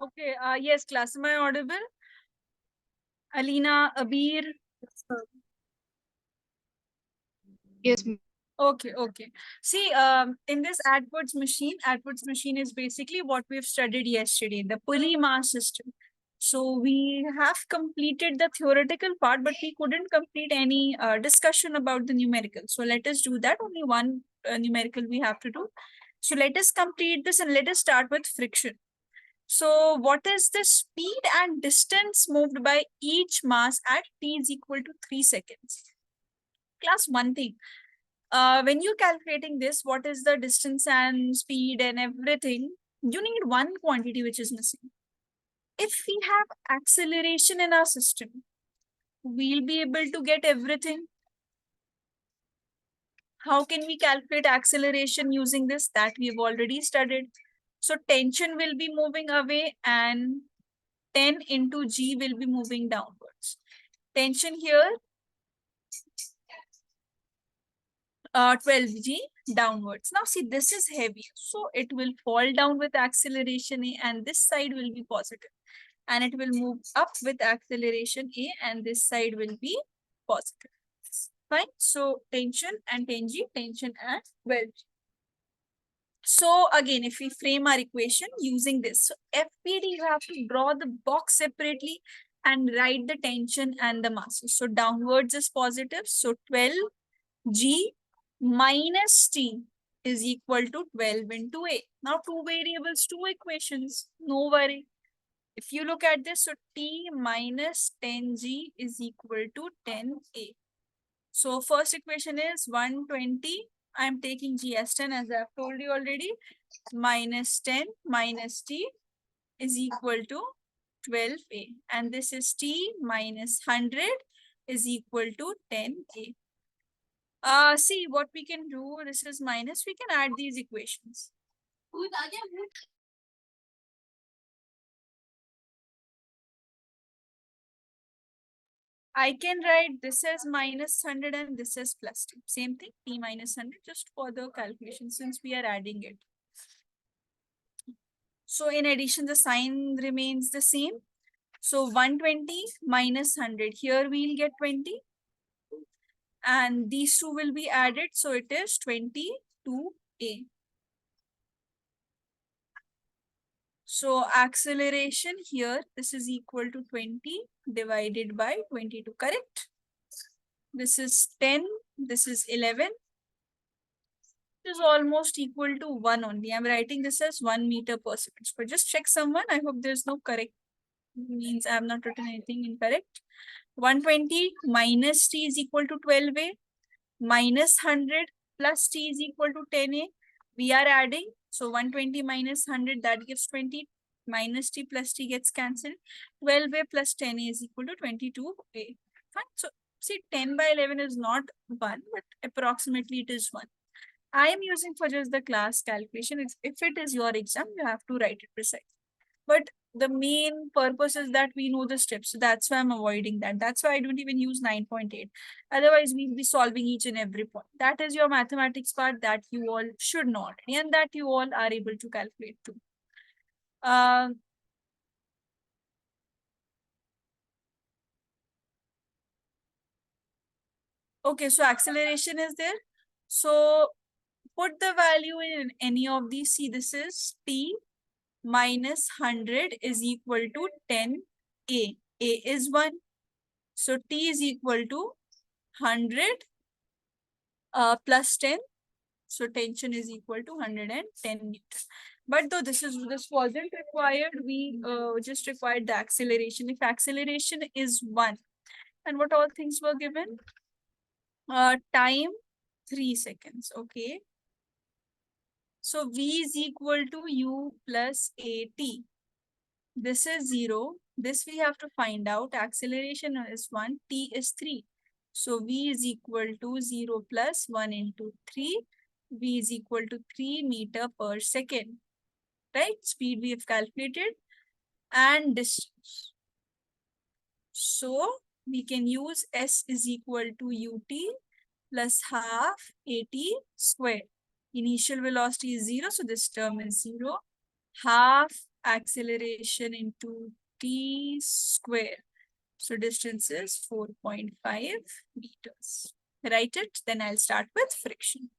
Okay, yes, class, am I audible? Alina, Abir. Yes, ma'am. Okay, okay. See, in this Atwood's machine is basically what we've studied yesterday, the pulley mass system. So we have completed the theoretical part, but we couldn't complete any discussion about the numerical. So let us do that. Only one numerical we have to do. So let us complete this and let us start with friction. So what is the speed and distance moved by each mass at t is equal to 3 seconds? Class, one thing. When you're calculating this, what is the distance and speed and everything, you need one quantity which is missing. If we have acceleration in our system, we'll be able to get everything. How can we calculate acceleration using this? That we've already studied. So tension will be moving away and 10 into G will be moving downwards. Tension here, 12G downwards. Now see, this is heavy, so it will fall down with acceleration A and this side will be positive. And it will move up with acceleration A and this side will be positive. Fine. So tension and 10G, tension and 12G. So again, if we frame our equation using this, so FPD, you have to draw the box separately and write the tension and the masses. So downwards is positive. So 12G minus T is equal to 12 into A. Now two variables, two equations, no worry. If you look at this, so T minus 10G is equal to 10A. So first equation is 120. I'm taking G as 10 as I've told you already. Minus 10 minus T is equal to 12A. And this is T minus 100 is equal to 10A. See what we can do. This is minus. We can add these equations. I can write this as minus 100 and this as plus 2. Same thing, T minus 100, just for the calculation since we are adding it. So in addition, the sign remains the same. So 120 minus 100. Here we'll get 20. And these two will be added. So it is 22A. So acceleration here, this is equal to 20 divided by 22, correct? This is 10, this is 11. It is almost equal to 1 only. I'm writing this as 1 meter per second. But just check someone. I hope there's no correct, means I have not written anything incorrect. 120 minus T is equal to 12A minus 100 plus T is equal to 10A. We are adding. So 120 minus 100, that gives 20. Minus T plus T gets cancelled. 12A plus 10A is equal to 22A. Fine. So see, 10 by 11 is not 1, but approximately it is 1. I am using for just the class calculation. If it is your exam, you have to write it precise. But the main purpose is that we know the steps. So that's why I'm avoiding that. That's why I don't even use 9.8. Otherwise, we'll be solving each and every point. That is your mathematics part that you all should know already and that you all are able to calculate too. Okay, so acceleration is there. So put the value in any of these. See, this is T minus 100 is equal to 10A. A is 1. So T is equal to 100 plus 10. So tension is equal to 110 newton. But though this wasn't required, we just required the acceleration. If acceleration is 1, and what all things were given? Time 3 seconds. Okay. So V is equal to U plus AT. This is 0. This we have to find out. Acceleration is 1. T is 3. So V is equal to 0 plus 1 into 3. V is equal to 3 meter per second. Right? Speed we have calculated. And distance. So we can use S is equal to UT plus half AT squared. Initial velocity is 0. So this term is 0. Half acceleration into t square. So distance is 4.5 meters. Write it, then I'll start with friction.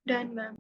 Done, ma'am.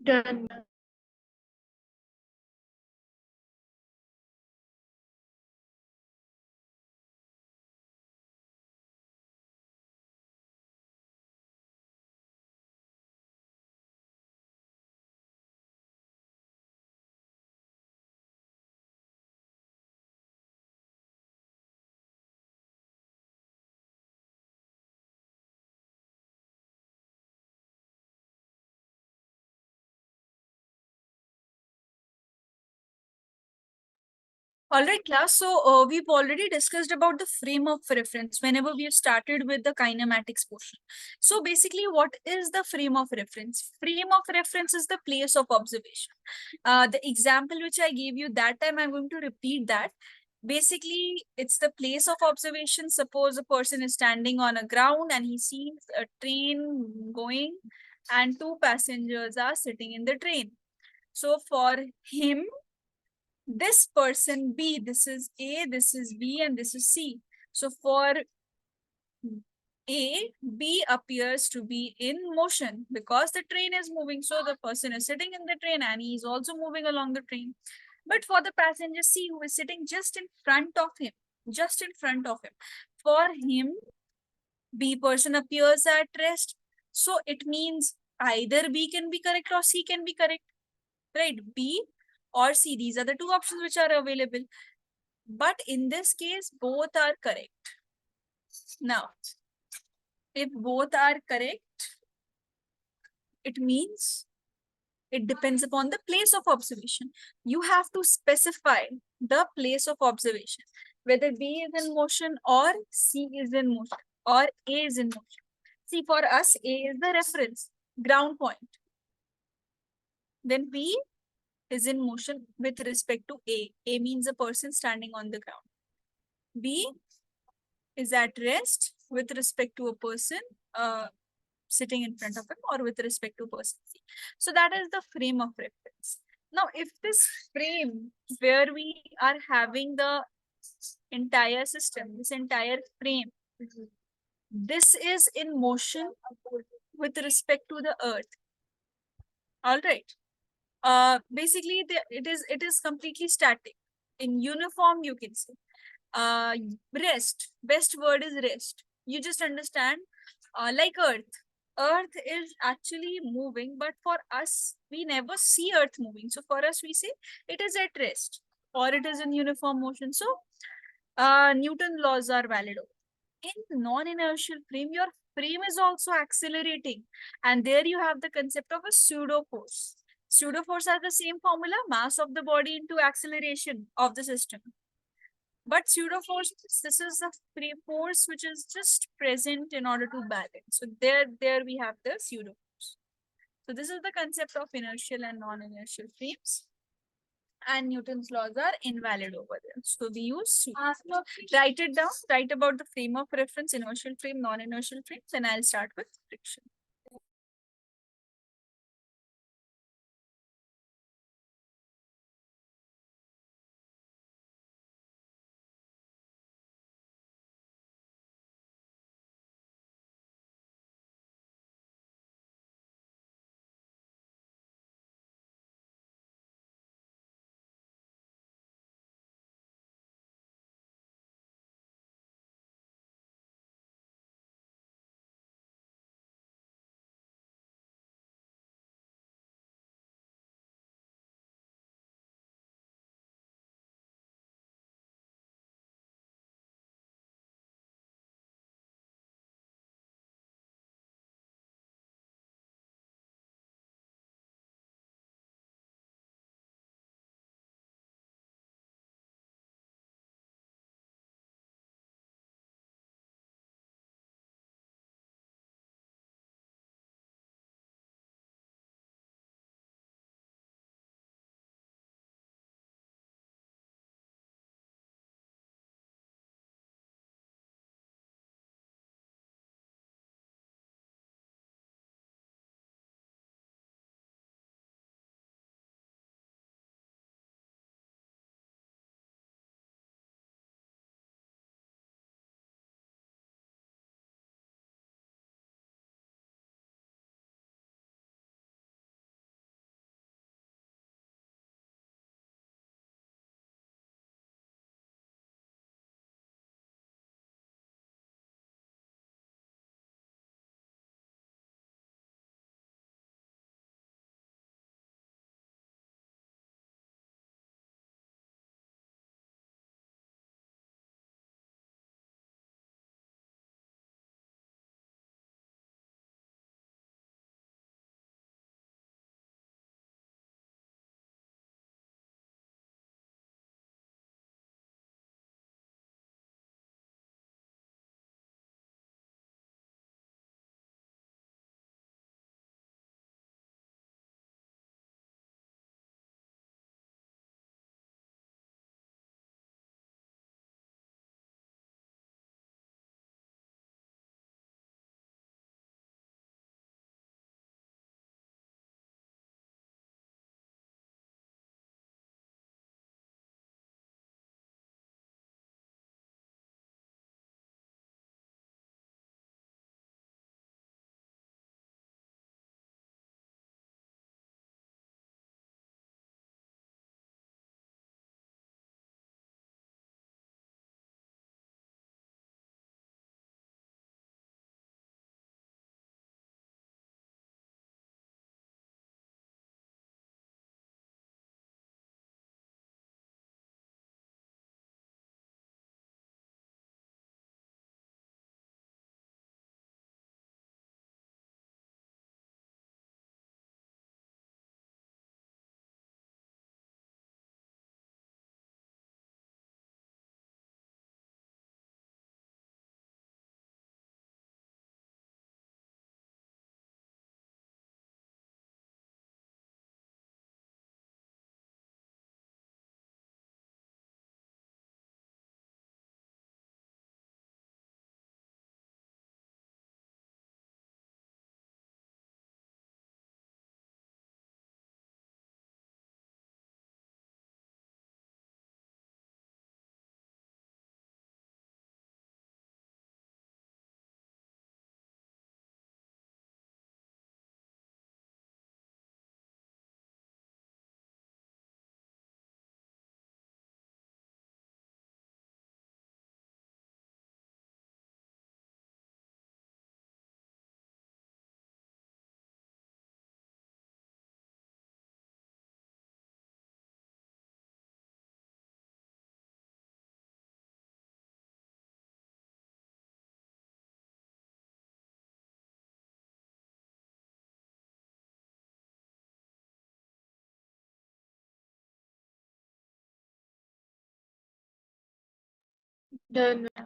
Done, ma'am. All right, class. So we've already discussed about the frame of reference whenever we have started with the kinematics portion. So basically, what is the frame of reference? Frame of reference is the place of observation. The example which I gave you that time, I'm going to repeat that. Basically, it's the place of observation. Suppose a person is standing on a ground and he sees a train going and two passengers are sitting in the train. So for him, this person B, this is A, this is B, and this is C. So for A, B appears to be in motion because the train is moving. So the person is sitting in the train and he is also moving along the train. But for the passenger C, who is sitting just in front of him, for him, B person appears at rest. So it means either B can be correct or C can be correct, right? B or C, these are the two options which are available. But in this case, both are correct. Now, if both are correct, it means it depends upon the place of observation. You have to specify the place of observation, whether B is in motion or C is in motion or A is in motion. See, for us, A is the reference, ground point. Then B is in motion with respect to A. A means a person standing on the ground. B is at rest with respect to a person sitting in front of him or with respect to person C. So that is the frame of reference. Now, if this frame where we are having the entire system, this entire frame, this is in motion with respect to the earth. All right. Basically, it is completely static. In uniform, you can say. Rest. Best word is rest. You just understand, like Earth. Earth is actually moving, but for us, we never see Earth moving. So for us, we say it is at rest or it is in uniform motion. So Newton laws are valid. In non-inertial frame, your frame is also accelerating. And there you have the concept of a pseudo force. Pseudo force has the same formula, mass of the body into acceleration of the system. But pseudo force, this is the free force which is just present in order to balance. So there we have the pseudo force. So this is the concept of inertial and non-inertial frames. And Newton's laws are invalid over there. So we use pseudo. Write it down, write about the frame of reference, inertial frame, non-inertial frames, and I'll start with friction. Done, ma'am.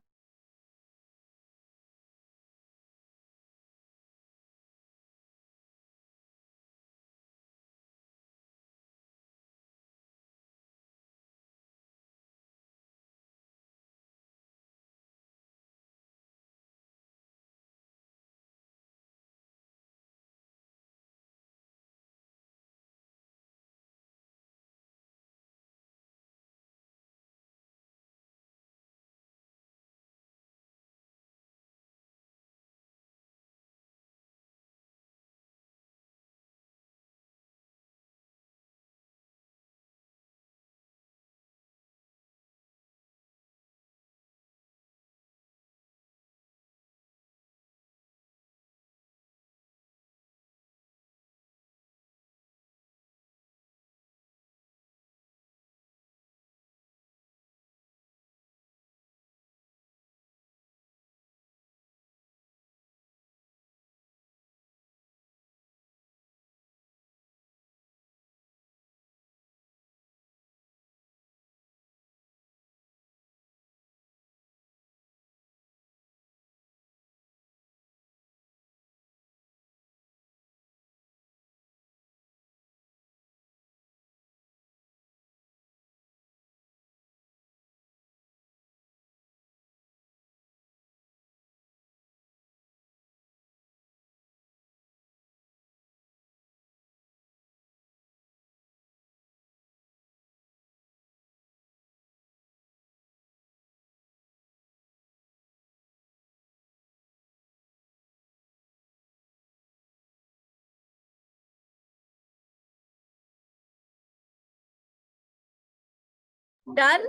Done?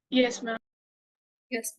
Yes, ma'am. Yes.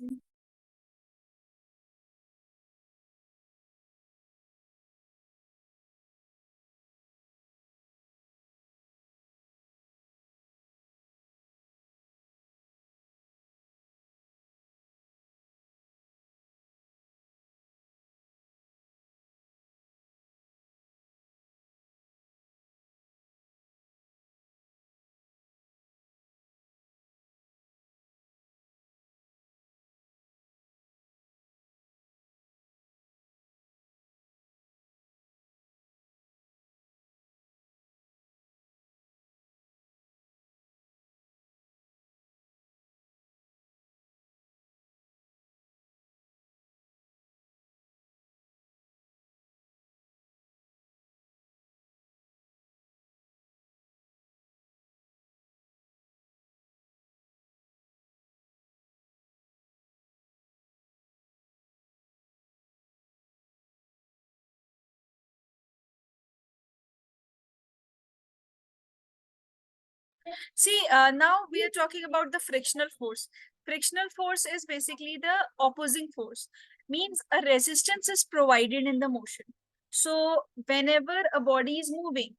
See, now we are talking about the frictional force. Frictional force is basically the opposing force, means a resistance is provided in the motion. So, whenever a body is moving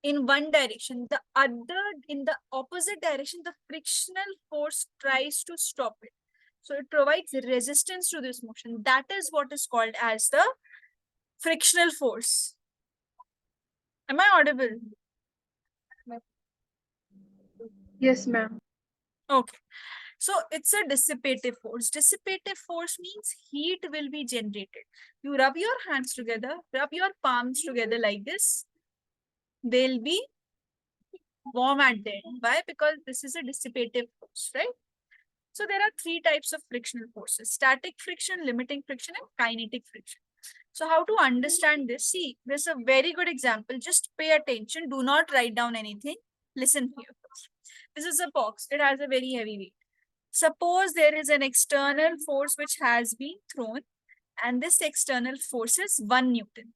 in one direction, the other in the opposite direction, the frictional force tries to stop it. So, it provides resistance to this motion. That is what is called as the frictional force. Am I audible? Yes, ma'am. Okay. So it's a dissipative force. Dissipative force means heat will be generated. You rub your hands together, rub your palms together like this. They'll be warm at the end. Why? Because this is a dissipative force, right? So there are three types of frictional forces: static friction, limiting friction, and kinetic friction. So how to understand this? See, there's a very good example. Just pay attention. Do not write down anything. Listen here first. This is a box. It has a very heavy weight. Suppose there is an external force which has been thrown, and this external force is 1 Newton.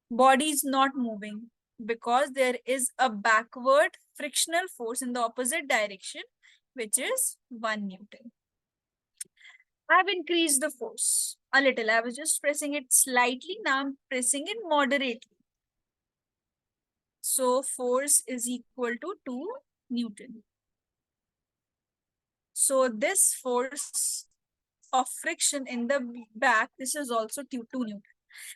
Body is not moving because there is a backward frictional force in the opposite direction, which is 1 Newton. I have increased the force a little. I was just pressing it slightly. Now I'm pressing it moderately. So force is equal to 2 Newton. So this force of friction in the back, this is also 2 Newton.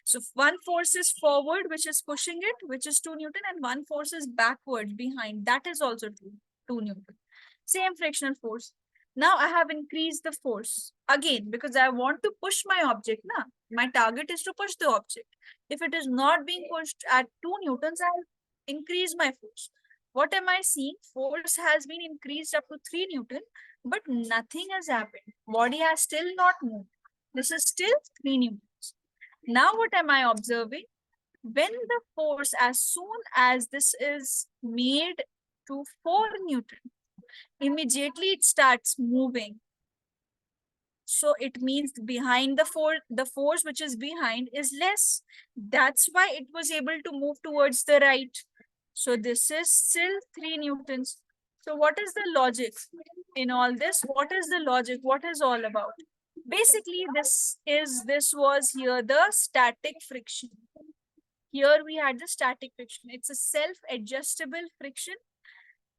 So one force is forward, which is pushing it, which is 2 Newton, and one force is backward behind, that is also 2 Newton. Same frictional force. Now I have increased the force again because I want to push my object. Na? My target is to push the object. If it is not being pushed at 2 newtons, I'll increase my force. What am I seeing? Force has been increased up to 3 newton, but nothing has happened. Body has still not moved. This is still 3 newtons. Now what am I observing? When the force, as soon as this is made to 4 newton, immediately it starts moving. So it means behind the force which is behind is less. That's why it was able to move towards the right. So this is still 3 newtons. So what is the logic in all this? What is the logic? What is all about? Basically, this was here the static friction. Here we had the static friction. It's a self-adjustable friction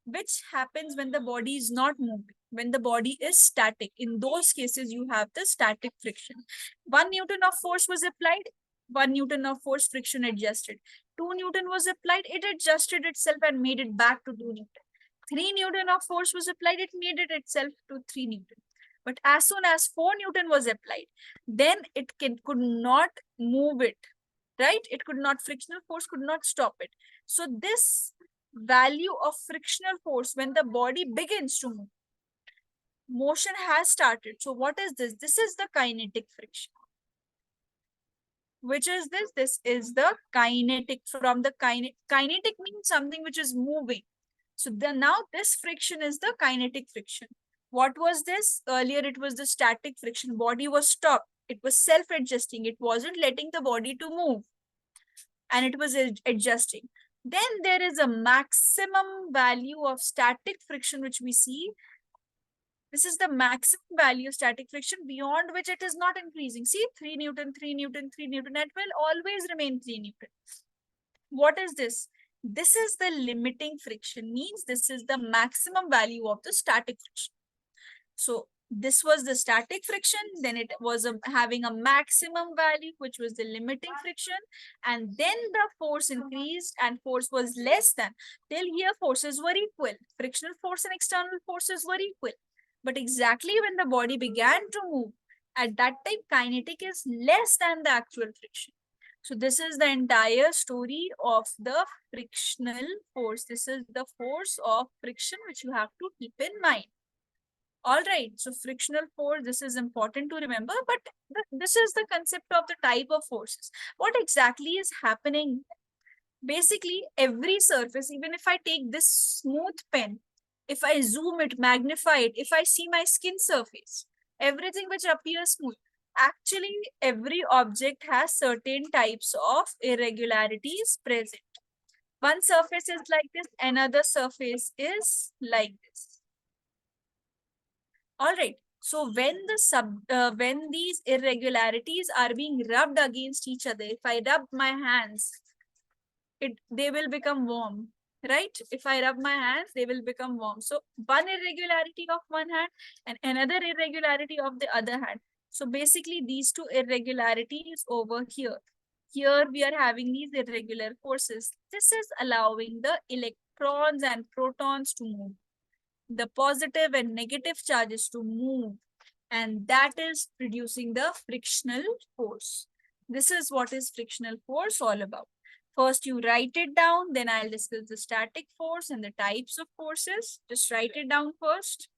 which happens when the body is not moving, when the body is static. In those cases, you have the static friction. 1 Newton of force was applied, 1 Newton of force, friction adjusted. 2 Newton was applied, it adjusted itself and made it back to 2 Newton. 3 Newton of force was applied, it made it itself to 3 Newton. But as soon as 4 Newton was applied, then it could not move it, right? It could not, frictional force could not stop it. So this value of frictional force when the body begins to move, motion has started. So what is this? This is the kinetic friction. Which is this? This is the kinetic. From the kinetic means something which is moving. So now this friction is the kinetic friction. What was this? Earlier it was the static friction. Body was stopped. It was self-adjusting. It wasn't letting the body to move. And it was adjusting. Then there is a maximum value of static friction which we see. This is the maximum value of static friction beyond which it is not increasing. See, 3 Newton, 3 Newton, 3 Newton. It will always remain 3 Newton. What is this? This is the limiting friction, means this is the maximum value of the static friction. So this was the static friction, then it was having a maximum value, which was the limiting friction, and then the force increased and force was less than. Till here, forces were equal. Frictional force and external forces were equal. But exactly when the body began to move, at that time, kinetic is less than the actual friction. So this is the entire story of the frictional force. This is the force of friction, which you have to keep in mind. All right, so frictional force, this is important to remember, but this is the concept of the type of forces. What exactly is happening? Basically, every surface, even if I take this smooth pen, if I zoom it, magnify it, if I see my skin surface, everything which appears smooth, actually every object has certain types of irregularities present. One surface is like this, another surface is like this. All right. So when these irregularities are being rubbed against each other, if I rub my hands, they will become warm, right? If I rub my hands, they will become warm. So one irregularity of one hand and another irregularity of the other hand. So basically these two irregularities over here. Here we are having these irregular forces. This is allowing the electrons and protons to move, the positive and negative charges to move, and that is producing the frictional force. This is what is frictional force all about. First you write it down, then I'll discuss the static force and the types of forces. Just write it down first.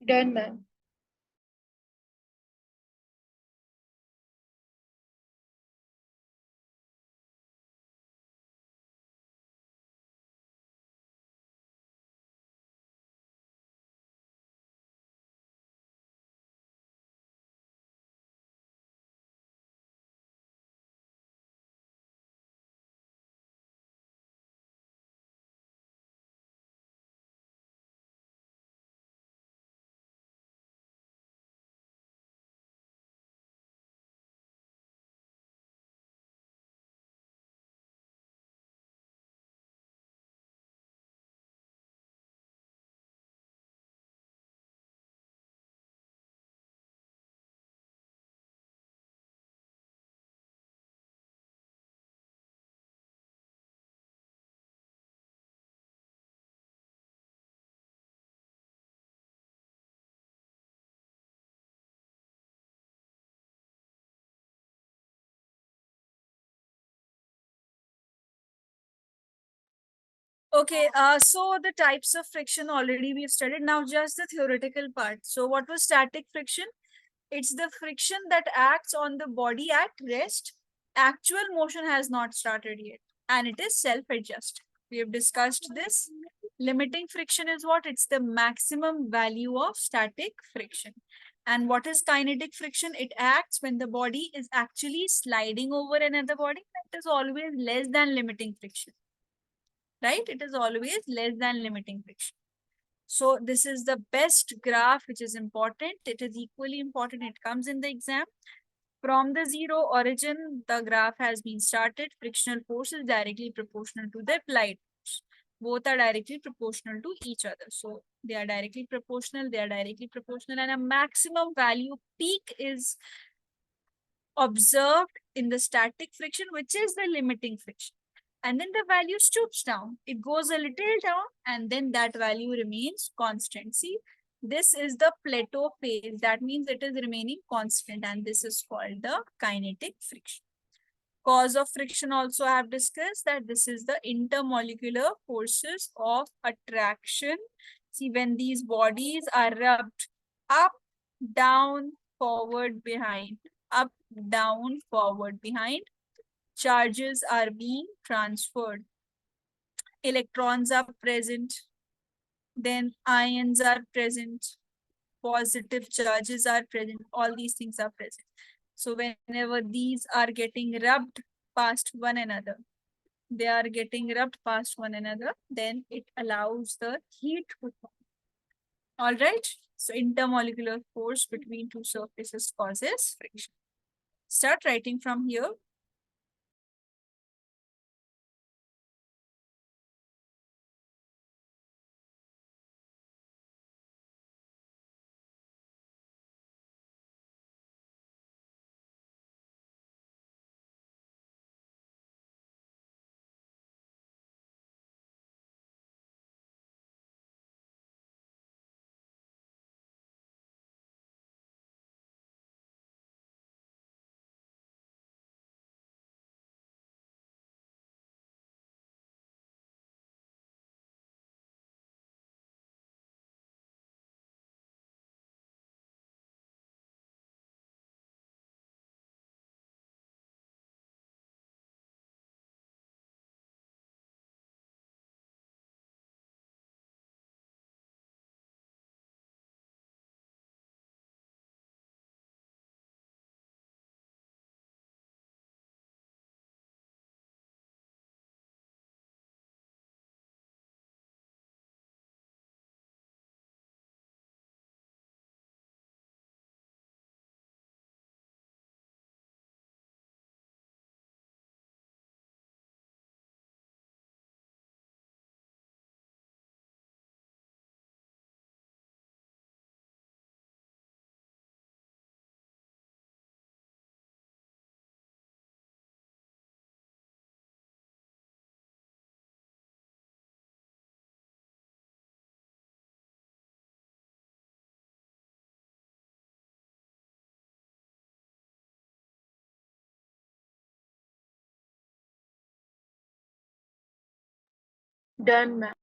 Done, ma'am. Okay, so the types of friction already we've studied. Now just the theoretical part. So what was static friction? It's the friction that acts on the body at rest. Actual motion has not started yet, and it is self-adjust. We have discussed this. Limiting friction is what? It's the maximum value of static friction. And what is kinetic friction? It acts when the body is actually sliding over another body. That is always less than limiting friction, right? It is always less than limiting friction. So this is the best graph, which is important. It is equally important. It comes in the exam. From the zero origin, the graph has been started. Frictional force is directly proportional to the applied force. Both are directly proportional to each other. So they are directly proportional, and a maximum value peak is observed in the static friction, which is the limiting friction. And then the value stoops down. It goes a little down, and then that value remains constant. See, this is the plateau phase. That means it is remaining constant, and this is called the kinetic friction. Cause of friction also I have discussed that this is the intermolecular forces of attraction. See, when these bodies are rubbed up, down, forward, behind, up, down, forward, behind, charges are being transferred. Electrons are present, then ions are present, positive charges are present, all these things are present. So whenever these are getting rubbed past one another, they are getting rubbed past one another, then it allows the heat to form. All right. So intermolecular force between two surfaces causes friction. Start writing from here. Done, ma'am.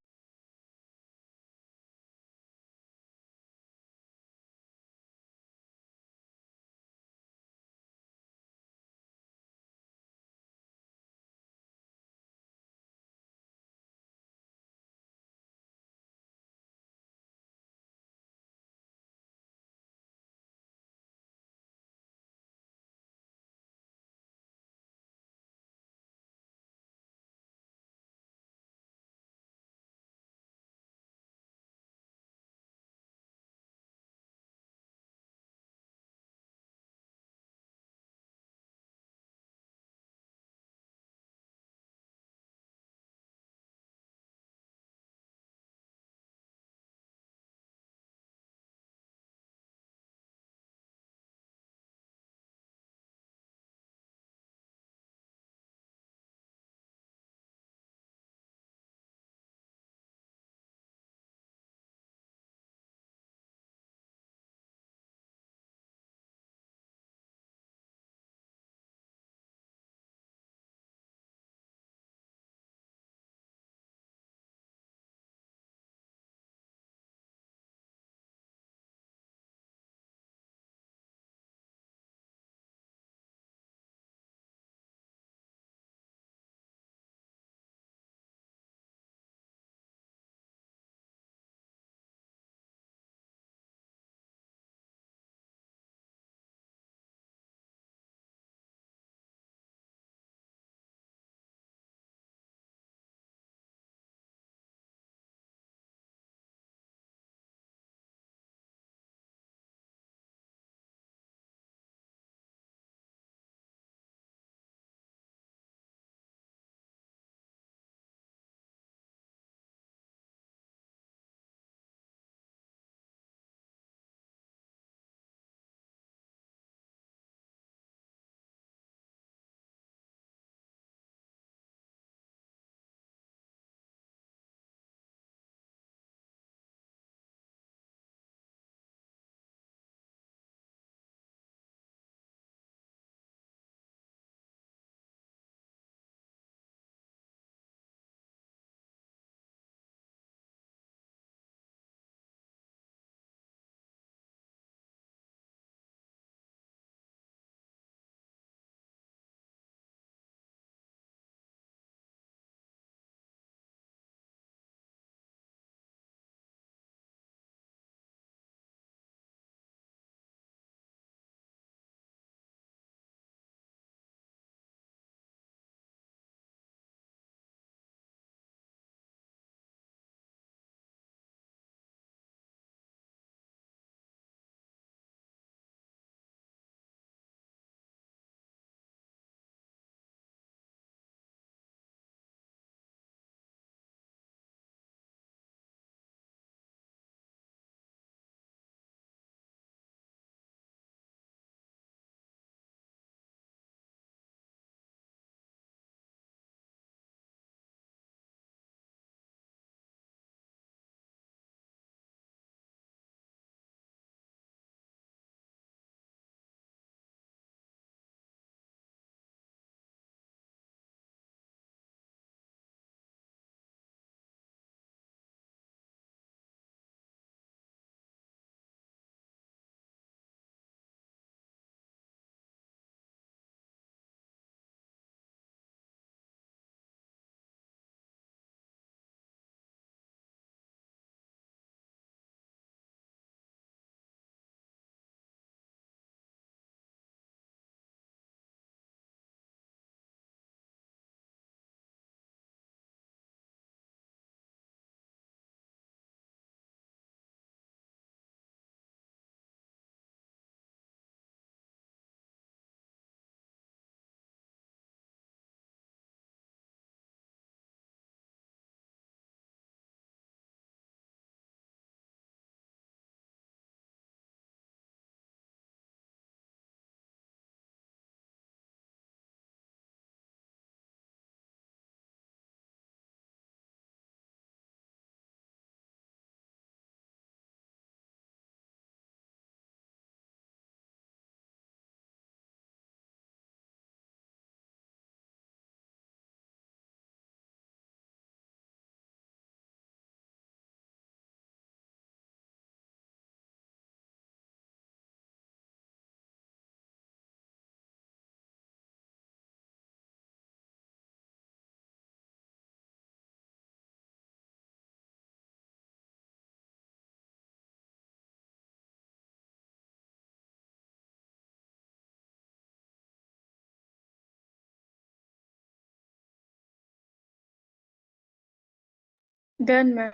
Done, ma'am.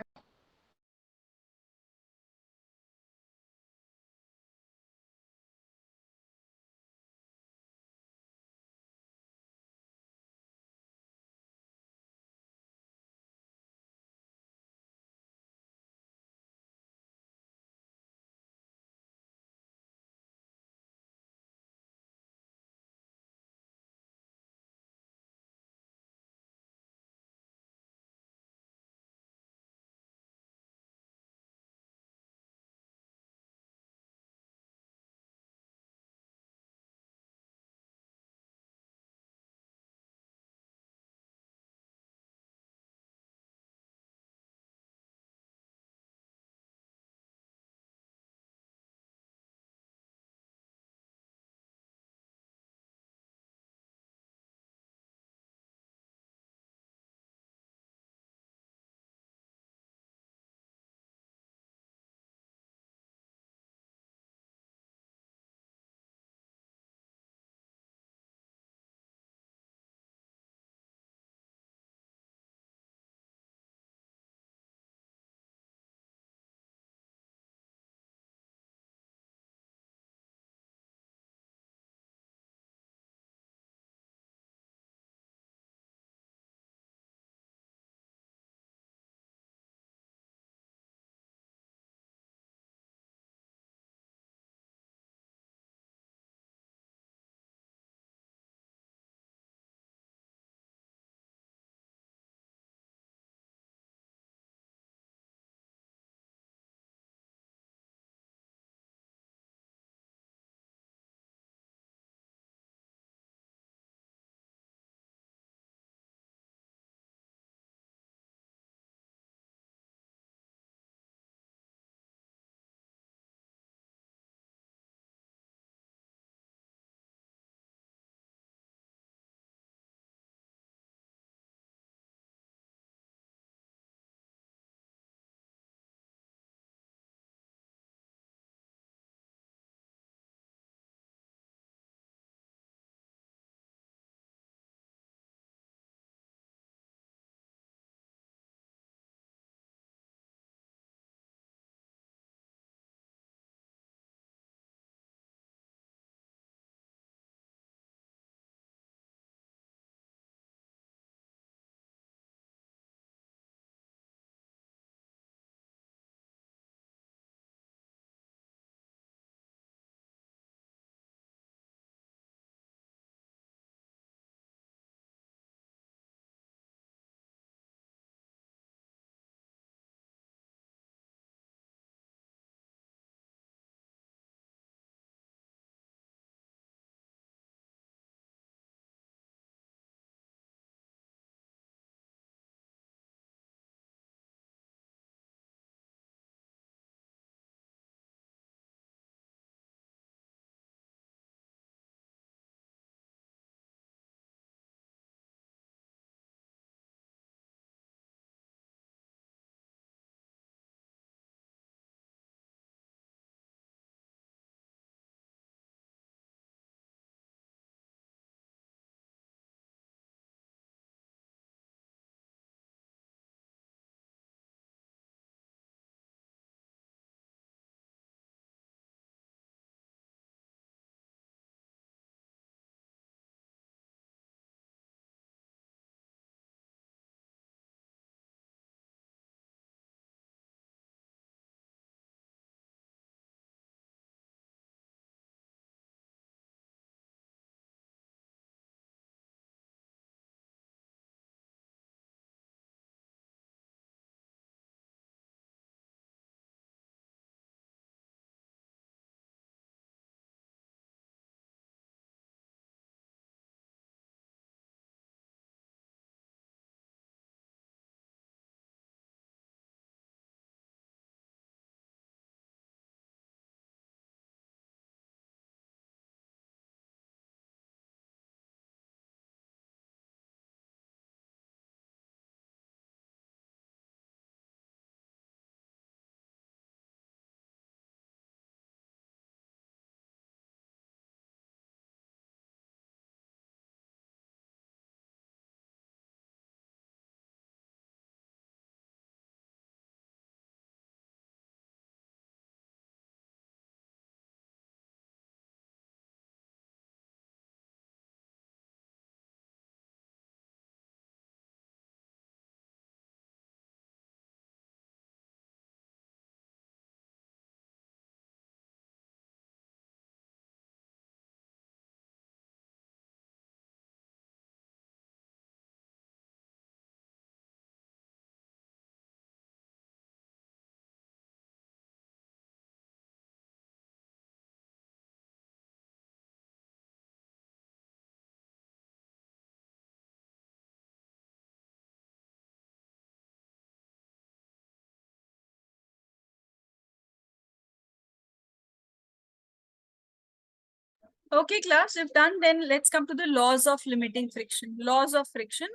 Okay, class, if done, then let's come to the laws of limiting friction. Laws of friction.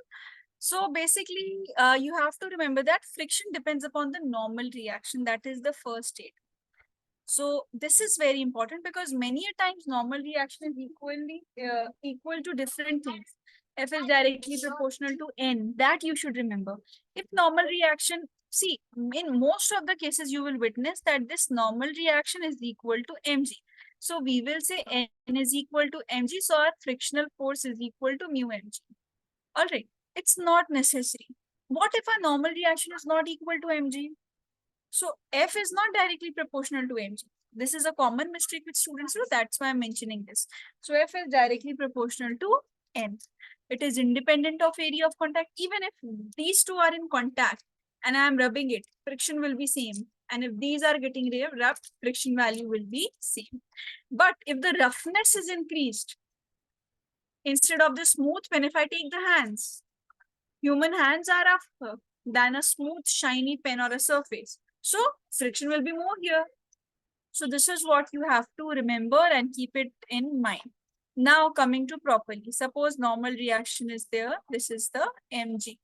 So basically, you have to remember that friction depends upon the normal reaction. That is the first state. So this is very important because many a times normal reaction is equal to different things. F is directly proportional to N. That you should remember. If normal reaction, see, in most of the cases you will witness that this normal reaction is equal to mg. So we will say N is equal to mg. So our frictional force is equal to mu mg. All right. It's not necessary. What if a normal reaction is not equal to mg? So F is not directly proportional to mg. This is a common mistake with students do. That's why I'm mentioning this. So F is directly proportional to N. It is independent of area of contact. Even if these two are in contact and I'm rubbing it, friction will be same. And if these are getting rubbed, friction value will be same. But if the roughness is increased, instead of the smooth pen, if I take the hands, human hands are rougher than a smooth, shiny pen or a surface. So friction will be more here. So this is what you have to remember and keep it in mind. Now coming to properly, suppose normal reaction is there. This is the mg.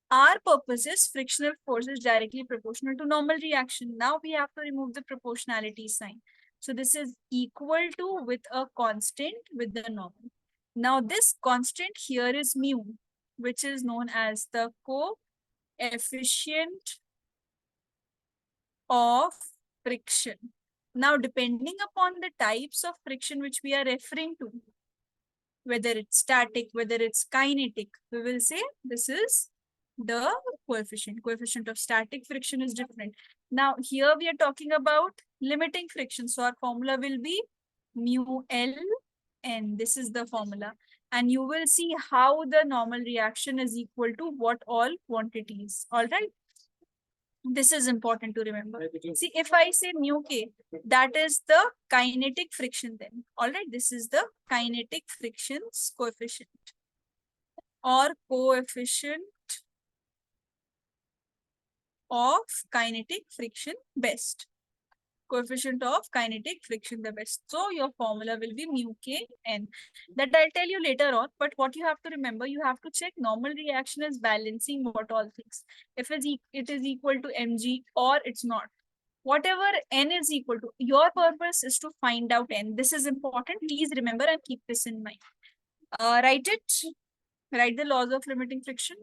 Our purpose is frictional force is directly proportional to normal reaction. Now we have to remove the proportionality sign. So this is equal to with a constant with the normal. Now this constant here is mu, which is known as the coefficient of friction. Now, depending upon the types of friction which we are referring to, whether it's static, whether it's kinetic, we will say this is the coefficient. Coefficient of static friction is different. Now, here we are talking about limiting friction. So, our formula will be mu L N. This is the formula. And you will see how the normal reaction is equal to what all quantities. All right. This is important to remember. See, if I say mu k, that is the kinetic friction then. All right, this is the kinetic friction's coefficient or coefficient of kinetic friction best. Coefficient of kinetic friction the best. So your formula will be mu k n. That I'll tell you later on. But what you have to remember, you have to check normal reaction is balancing what all things. If it is equal to mg or it's not. Whatever n is equal to, your purpose is to find out n. This is important. Please remember and keep this in mind. Write it. Write the laws of limiting friction.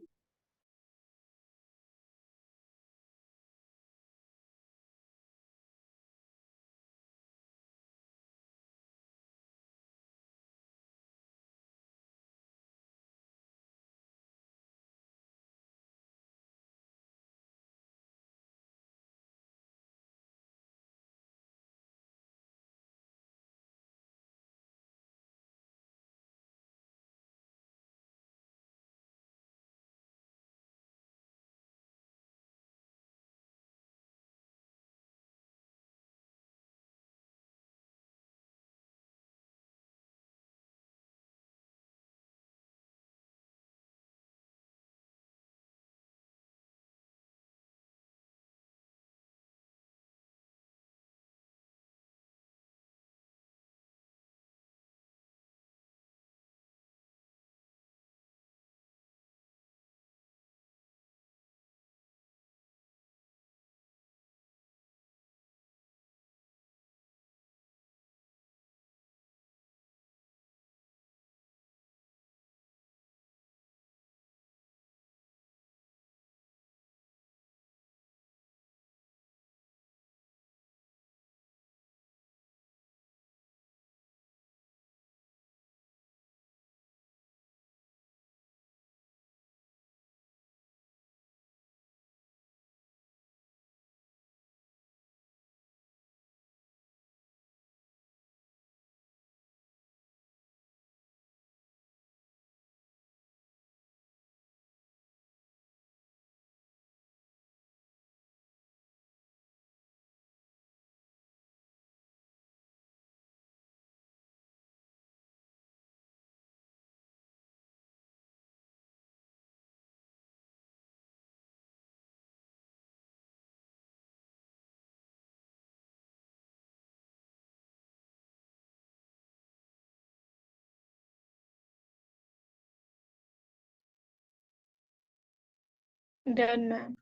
Done, ma'am.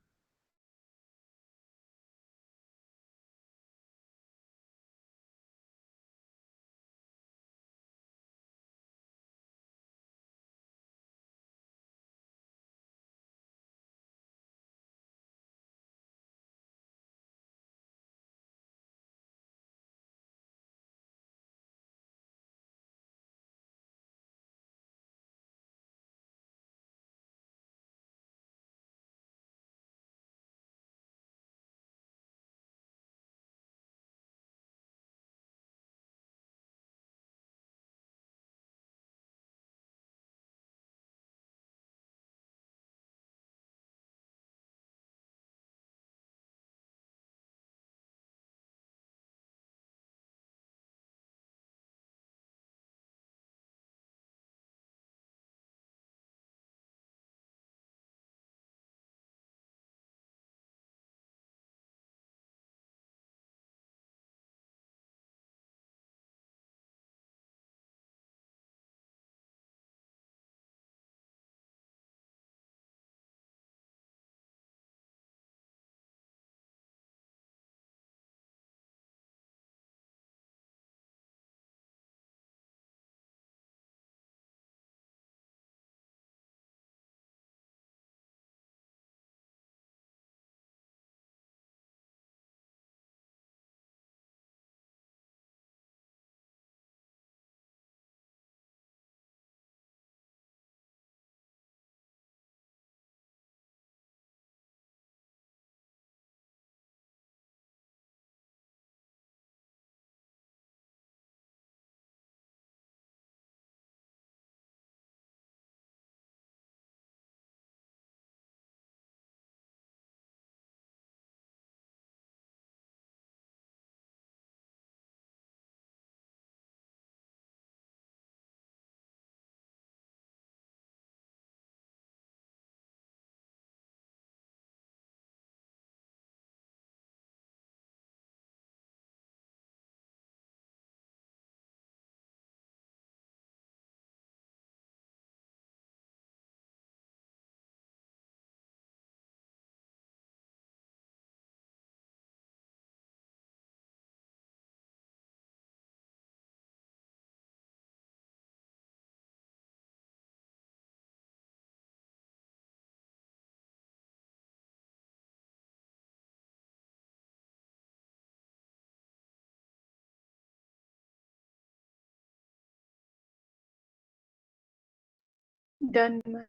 Done, ma'am.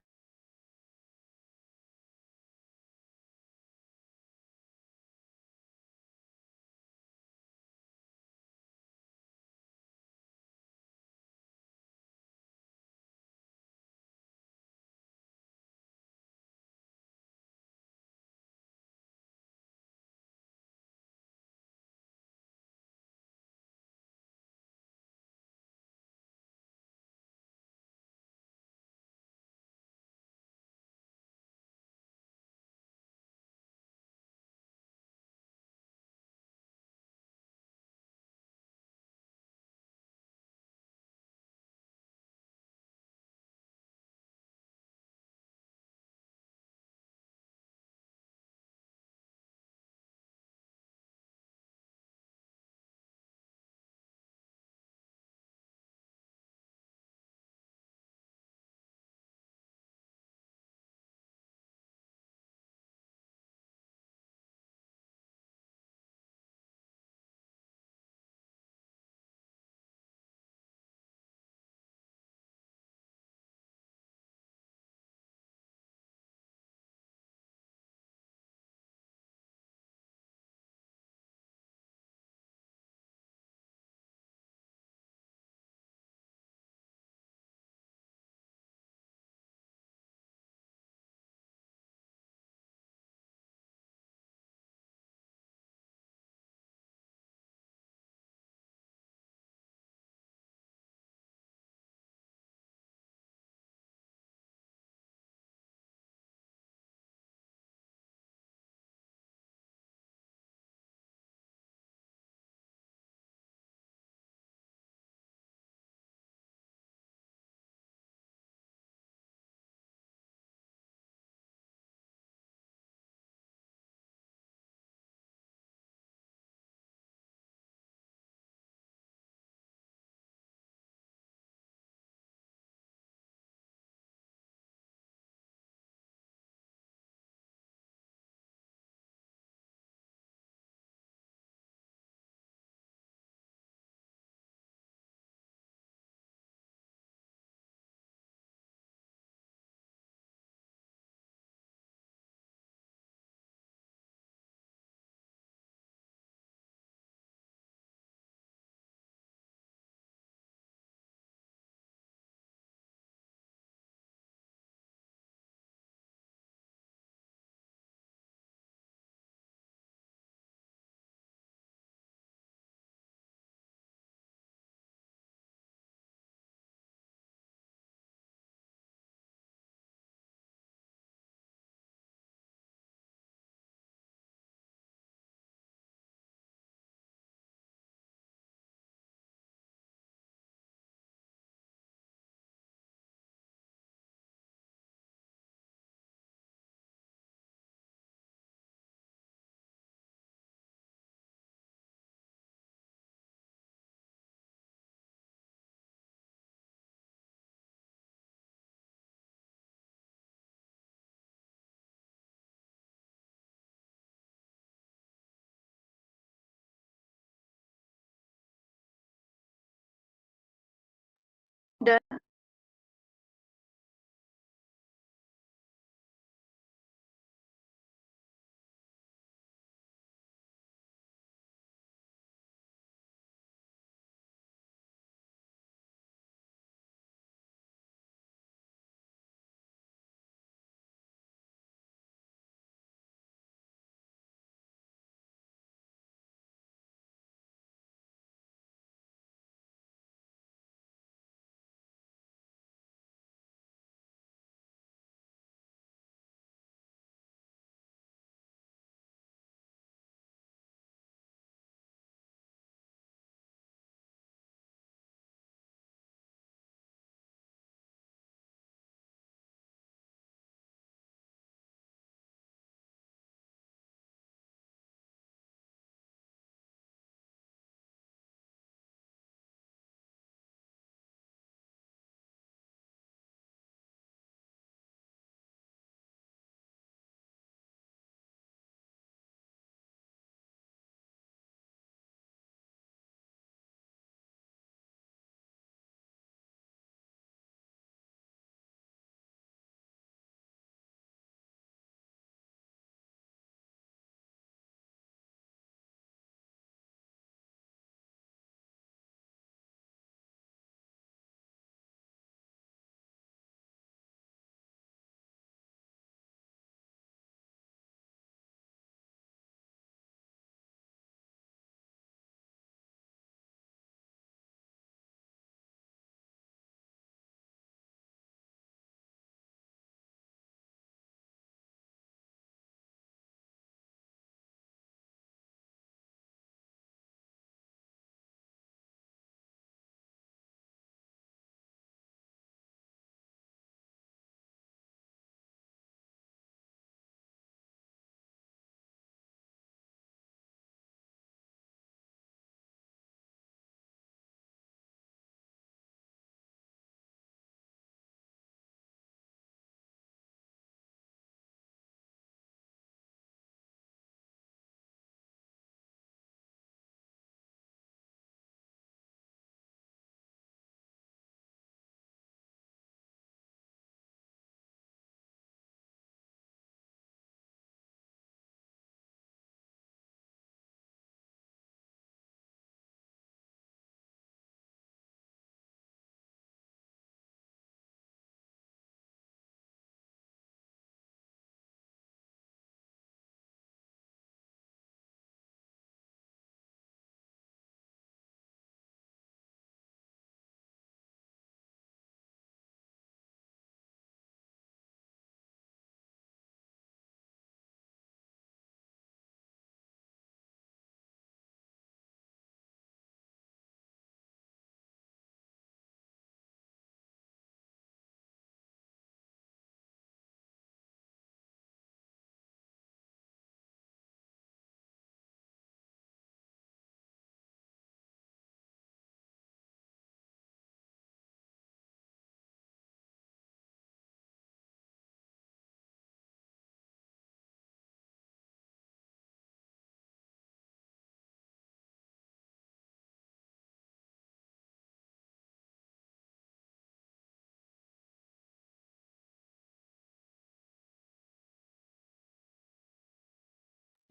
Done.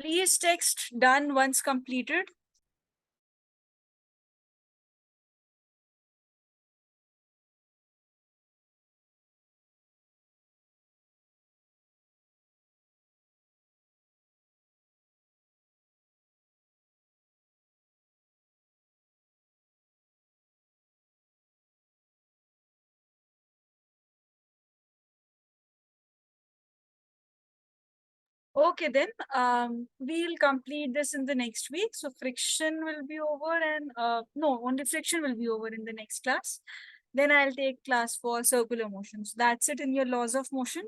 Please text done once completed. Okay, then we'll complete this in the next week. So friction will be over, and no, only friction will be over in the next class. Then I'll take class for circular motions. That's it in your laws of motion.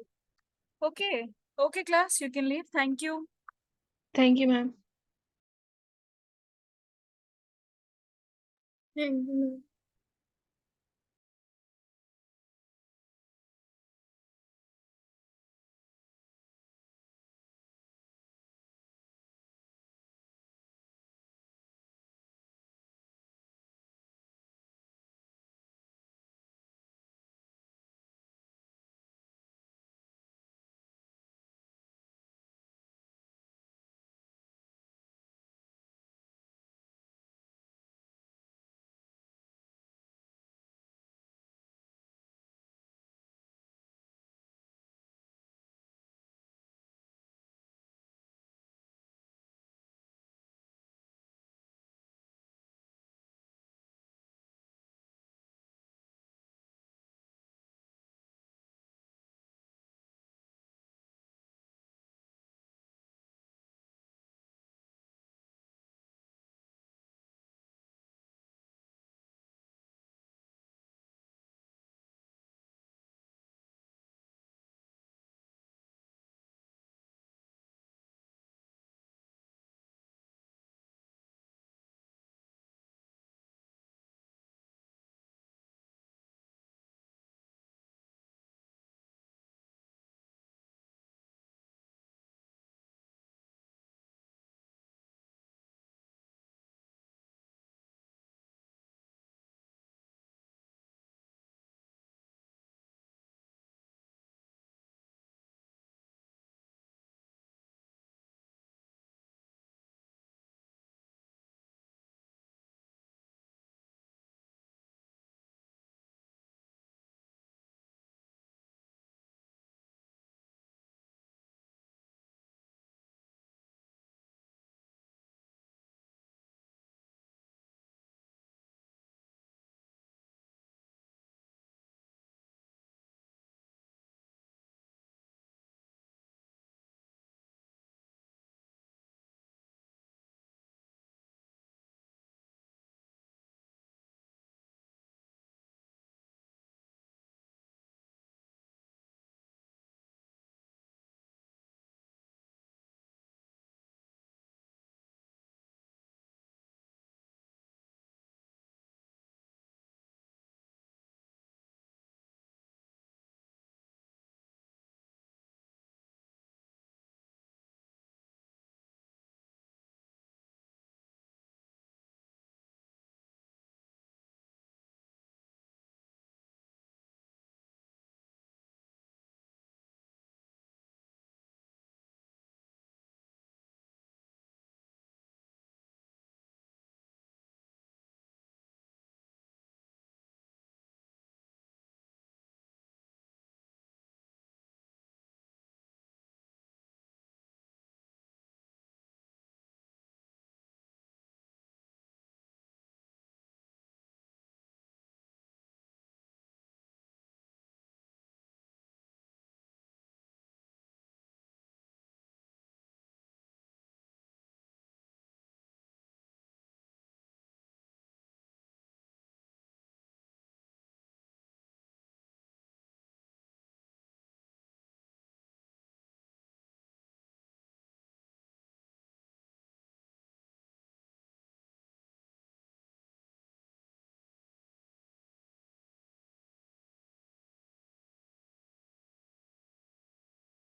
Okay. Okay, class, you can leave. Thank you. Thank you, ma'am. Thank you.